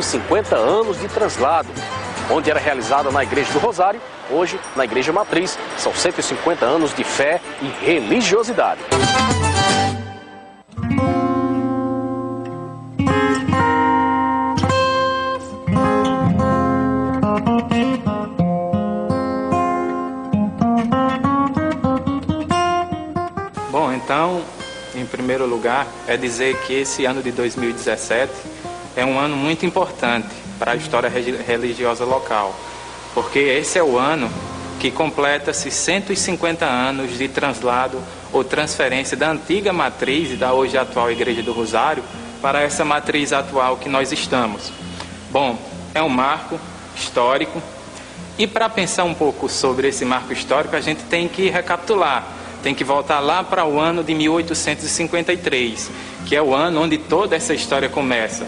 50 anos de translado, onde era realizada na Igreja do Rosário, hoje na Igreja Matriz. São 150 anos de fé e religiosidade. Bom, então, em primeiro lugar, é dizer que esse ano de 2017 é um ano muito importante para a história religiosa local, porque esse é o ano que completa-se 150 anos de translado ou transferência da antiga matriz e da hoje atual Igreja do Rosário para essa matriz atual que nós estamos. Bom, é um marco histórico, e para pensar um pouco sobre esse marco histórico, a gente tem que recapitular. Tem que voltar lá para o ano de 1853, que é o ano onde toda essa história começa.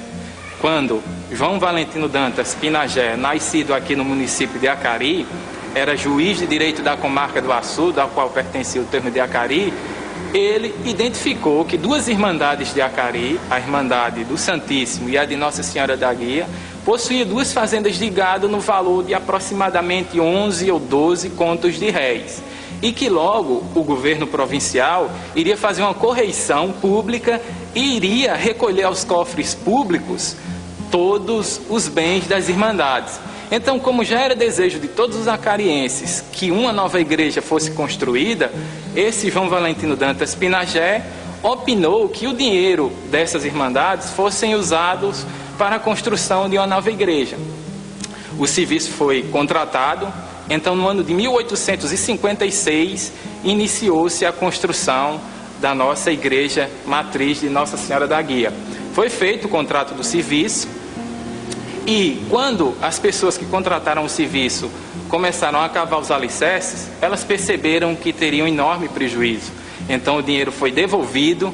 Quando João Valentino Dantas Pinagé, nascido aqui no município de Acari, era juiz de direito da comarca do Açu, da qual pertencia o termo de Acari, ele identificou que duas irmandades de Acari, a Irmandade do Santíssimo e a de Nossa Senhora da Guia, possuíam duas fazendas de gado no valor de aproximadamente 11 ou 12 contos de réis. E que logo o governo provincial iria fazer uma correição pública e iria recolher aos cofres públicos todos os bens das irmandades. Então, como já era desejo de todos os acarienses que uma nova igreja fosse construída, esse João Valentino Dantas Pinagé opinou que o dinheiro dessas irmandades fossem usados para a construção de uma nova igreja. O serviço foi contratado. Então, no ano de 1856, iniciou-se a construção da nossa igreja matriz de Nossa Senhora da Guia. Foi feito o contrato do serviço, e quando as pessoas que contrataram o serviço começaram a cavar os alicerces, elas perceberam que teriam enorme prejuízo. Então, o dinheiro foi devolvido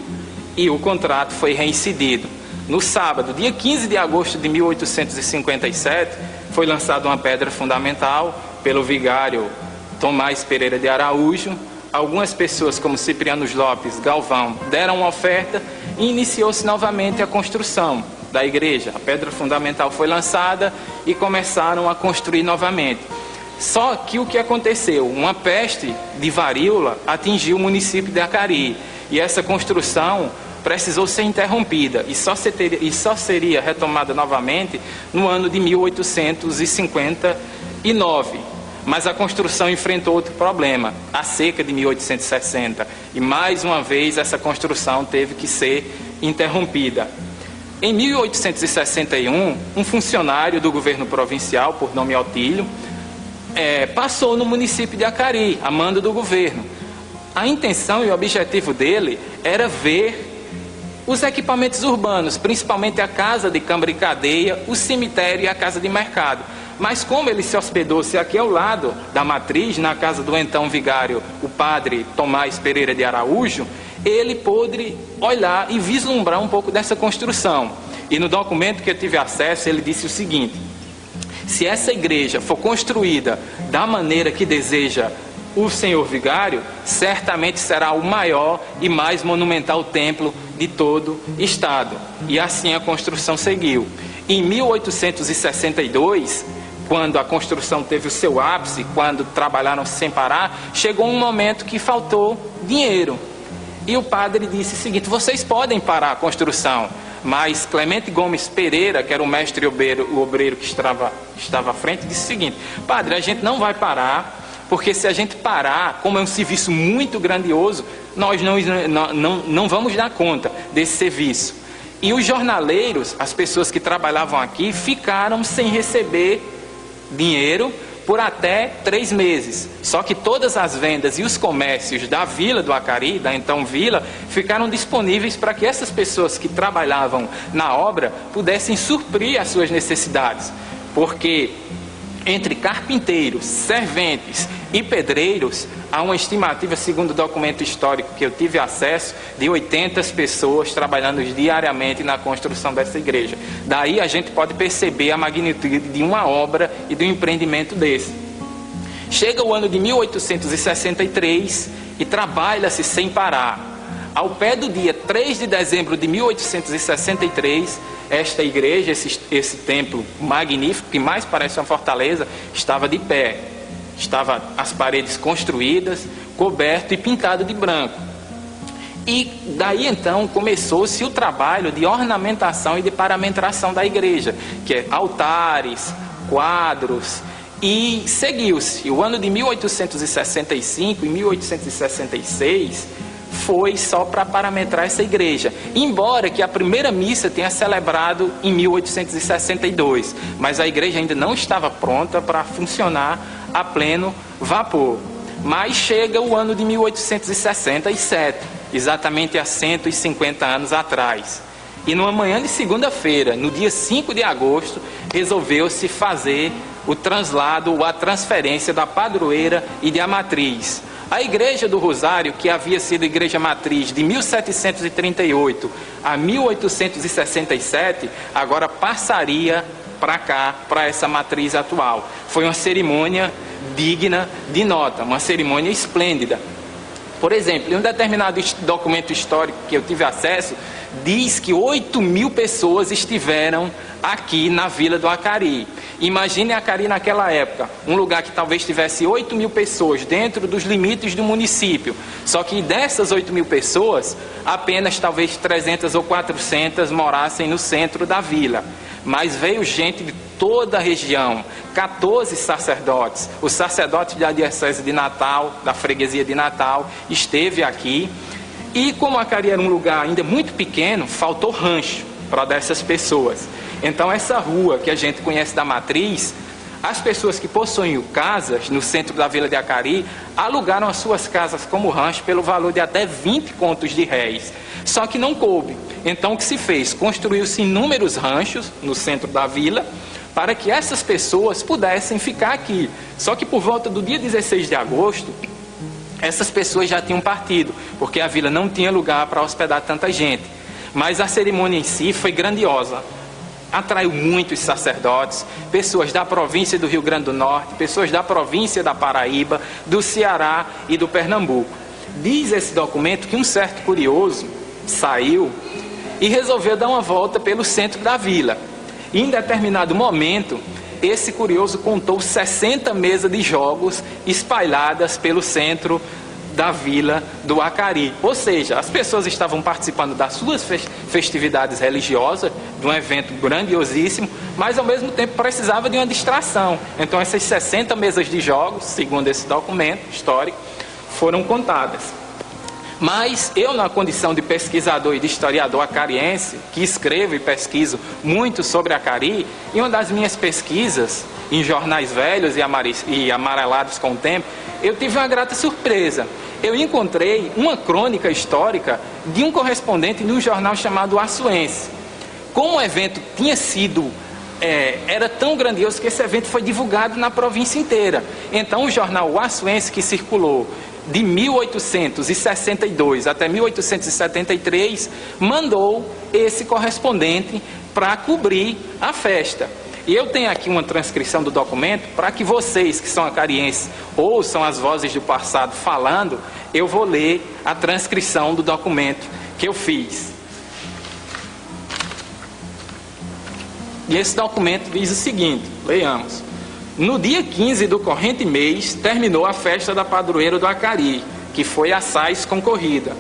e o contrato foi reincidido. No sábado, dia 15 de agosto de 1857, foi lançada uma pedra fundamental pelo vigário Tomás Pereira de Araújo. Algumas pessoas, como Cipriano Lopes, Galvão, deram uma oferta e iniciou-se novamente a construção da igreja. A pedra fundamental foi lançada e começaram a construir novamente. Só que o que aconteceu? Uma peste de varíola atingiu o município de Acari, e essa construção precisou ser interrompida e só seria retomada novamente no ano de 1859. Mas a construção enfrentou outro problema, a seca de 1860. E mais uma vez essa construção teve que ser interrompida. Em 1861, um funcionário do governo provincial, por nome Otílio, passou no município de Acari, a mando do governo. A intenção e o objetivo dele era ver os equipamentos urbanos, principalmente a casa de câmara e cadeia, o cemitério e a casa de mercado. Mas como ele se hospedou-se aqui ao lado da matriz, na casa do então vigário, o padre Tomás Pereira de Araújo, ele pôde olhar e vislumbrar um pouco dessa construção. E no documento que eu tive acesso, ele disse o seguinte: se essa igreja for construída da maneira que deseja o senhor vigário, certamente será o maior e mais monumental templo de todo o estado. E assim a construção seguiu. Em 1862, quando a construção teve o seu ápice, quando trabalharam sem parar, chegou um momento que faltou dinheiro. E o padre disse o seguinte: vocês podem parar a construção. Mas Clemente Gomes Pereira, que era o mestre obreiro que estava à frente, disse o seguinte: padre, a gente não vai parar, porque se a gente parar, como é um serviço muito grandioso, nós não vamos dar conta desse serviço. E os jornaleiros, as pessoas que trabalhavam aqui, ficaram sem receber dinheiro por até 3 meses. Só que todas as vendas e os comércios da vila do Acari, da então vila, ficaram disponíveis para que essas pessoas que trabalhavam na obra pudessem suprir as suas necessidades. Porque entre carpinteiros, serventes e pedreiros, há uma estimativa, segundo o documento histórico que eu tive acesso, de 80 pessoas trabalhando diariamente na construção dessa igreja. Daí a gente pode perceber a magnitude de uma obra e de um empreendimento desse. Chega o ano de 1863 e trabalha-se sem parar. ao pé do dia 3 de dezembro de 1863, esta igreja, esse templo magnífico, que mais parece uma fortaleza, estava de pé. Estava as paredes construídas, coberto e pintado de branco. E daí então começou-se o trabalho de ornamentação e de parametração da igreja, que é altares, quadros, e seguiu-se. O ano de 1865 e 1866 foi só para parametrar essa igreja, embora que a primeira missa tenha celebrado em 1862, mas a igreja ainda não estava pronta para funcionar a pleno vapor. Mas chega o ano de 1867, exatamente há 150 anos atrás. E numa manhã de segunda-feira, no dia 5 de agosto, resolveu-se fazer o translado ou a transferência da padroeira e da matriz. A Igreja do Rosário, que havia sido igreja matriz de 1738 a 1867, agora passaria para cá, para essa matriz atual. Foi uma cerimônia digna de nota, uma cerimônia esplêndida. Por exemplo, em um determinado documento histórico que eu tive acesso, diz que 8.000 pessoas estiveram aqui na Vila do Acari. Imagine Acari naquela época, um lugar que talvez tivesse 8.000 pessoas dentro dos limites do município. Só que dessas 8.000 pessoas, apenas talvez 300 ou 400 morassem no centro da vila. Mas veio gente de toda a região, 14 sacerdotes. O sacerdote da Diocese de Natal, da freguesia de Natal, esteve aqui. E como Acari era um lugar ainda muito pequeno, faltou rancho para dessas pessoas. Então essa rua que a gente conhece da Matriz, as pessoas que possuem casas no centro da Vila de Acari, alugaram as suas casas como rancho pelo valor de até 20 contos de réis. Só que não coube. Então o que se fez? Construiu-se inúmeros ranchos no centro da vila, para que essas pessoas pudessem ficar aqui. Só que por volta do dia 16 de agosto, essas pessoas já tinham partido, porque a vila não tinha lugar para hospedar tanta gente. Mas a cerimônia em si foi grandiosa. Atraiu muitos sacerdotes, pessoas da província do Rio Grande do Norte, pessoas da província da Paraíba, do Ceará e do Pernambuco. Diz esse documento que um certo curioso saiu e resolveu dar uma volta pelo centro da vila. E em determinado momento, esse curioso contou 60 mesas de jogos espalhadas pelo centro da Vila do Acari. Ou seja, as pessoas estavam participando das suas festividades religiosas, de um evento grandiosíssimo, mas ao mesmo tempo precisava de uma distração. Então essas 60 mesas de jogos, segundo esse documento histórico, foram contadas. Mas eu, na condição de pesquisador e de historiador acariense, que escrevo e pesquiso muito sobre Acari, em uma das minhas pesquisas, em jornais velhos e amarelados com o tempo, eu tive uma grata surpresa. Eu encontrei uma crônica histórica de um correspondente de um jornal chamado Açuense. Como o evento tinha sido... era tão grandioso que esse evento foi divulgado na província inteira. Então o jornal Açuense, que circulou de 1862 até 1873, mandou esse correspondente para cobrir a festa. E eu tenho aqui uma transcrição do documento, para que vocês que são acarienses ouçam as vozes do passado falando, eu vou ler a transcrição do documento que eu fiz. E esse documento diz o seguinte, leiamos. No dia 15 do corrente mês, terminou a festa da padroeira do Acari, que foi assaz concorrida.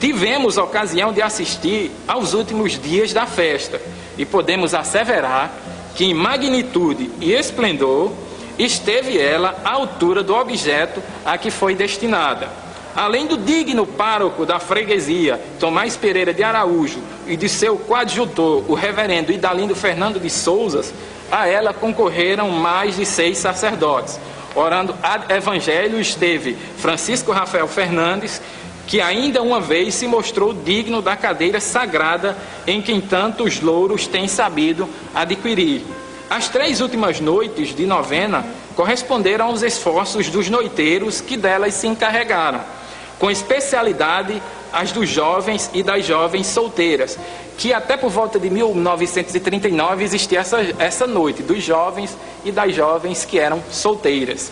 Tivemos a ocasião de assistir aos últimos dias da festa, e podemos asseverar que em magnitude e esplendor esteve ela à altura do objeto a que foi destinada. Além do digno pároco da freguesia, Tomás Pereira de Araújo, e de seu coadjutor, o reverendo Idalindo Fernando de Souzas, a ela concorreram mais de 6 sacerdotes. Orando ad evangelho esteve Francisco Rafael Fernandes, que ainda uma vez se mostrou digno da cadeira sagrada em quem tantos louros tem sabido adquirir. As 3 últimas noites de novena corresponderam aos esforços dos noiteiros que delas se encarregaram, com especialidade as dos jovens e das jovens solteiras, que até por volta de 1939 existia essa noite, dos jovens e das jovens que eram solteiras.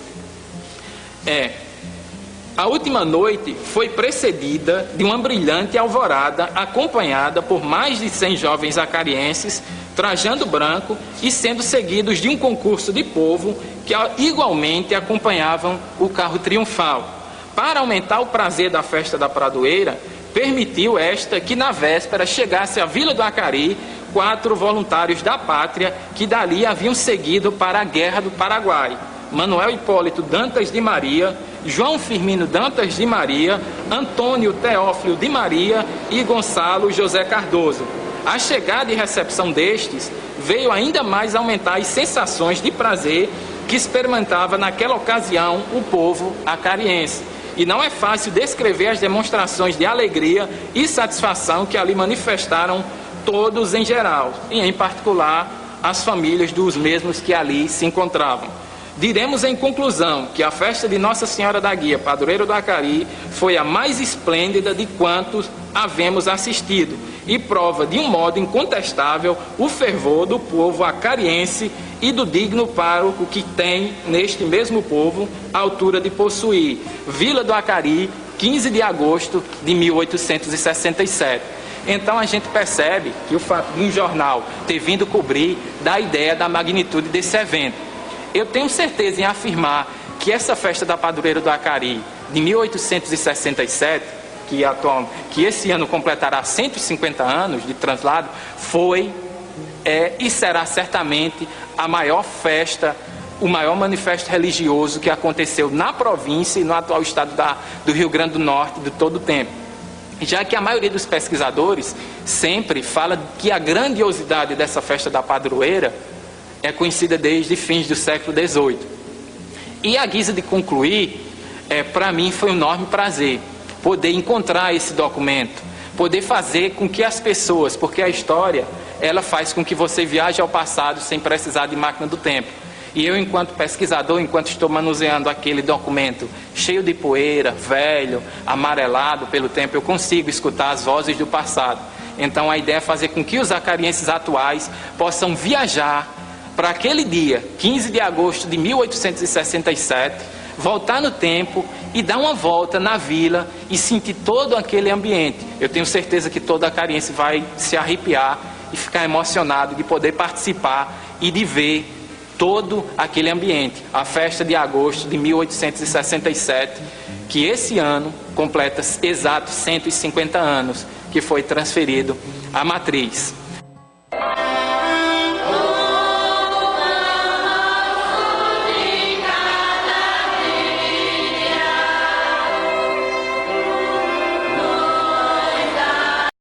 A última noite foi precedida de uma brilhante alvorada, acompanhada por mais de 100 jovens acarienses, trajando branco e sendo seguidos de um concurso de povo que igualmente acompanhavam o carro triunfal. Para aumentar o prazer da festa da Pradoeira, permitiu esta que na véspera chegasse à Vila do Acari 4 voluntários da pátria que dali haviam seguido para a Guerra do Paraguai: Manuel Hipólito Dantas de Maria, João Firmino Dantas de Maria, Antônio Teófilo de Maria e Gonçalo José Cardoso. A chegada e recepção destes veio ainda mais aumentar as sensações de prazer que experimentava naquela ocasião o povo acariense. E não é fácil descrever as demonstrações de alegria e satisfação que ali manifestaram todos em geral, e em particular as famílias dos mesmos que ali se encontravam. Diremos em conclusão que a festa de Nossa Senhora da Guia, padroeira do Acari, foi a mais esplêndida de quantos havemos assistido e prova de um modo incontestável o fervor do povo acariense e do digno pároco que tem neste mesmo povo a altura de possuir. Vila do Acari, 15 de agosto de 1867. Então a gente percebe que o fato de um jornal ter vindo cobrir dá a ideia da magnitude desse evento. Eu tenho certeza em afirmar que essa festa da Padroeira do Acari de 1867, que esse ano completará 150 anos de translado, foi e será certamente a maior festa, o maior manifesto religioso que aconteceu na província e no atual estado do Rio Grande do Norte de todo o tempo. Já que a maioria dos pesquisadores sempre fala que a grandiosidade dessa festa da padroeira é conhecida desde fins do século XVIII. E a guisa de concluir, para mim foi um enorme prazer poder encontrar esse documento, poder fazer com que as pessoas, porque a história, ela faz com que você viaje ao passado sem precisar de máquina do tempo. E eu, enquanto pesquisador, enquanto estou manuseando aquele documento cheio de poeira, velho, amarelado pelo tempo, eu consigo escutar as vozes do passado. Então a ideia é fazer com que os acarienses atuais possam viajar para aquele dia, 15 de agosto de 1867, voltar no tempo e dar uma volta na vila e sentir todo aquele ambiente. Eu tenho certeza que todo acariense vai se arrepiar e ficar emocionado de poder participar e de ver todo aquele ambiente. A festa de agosto de 1867, que esse ano completa exatos 150 anos que foi transferido à matriz.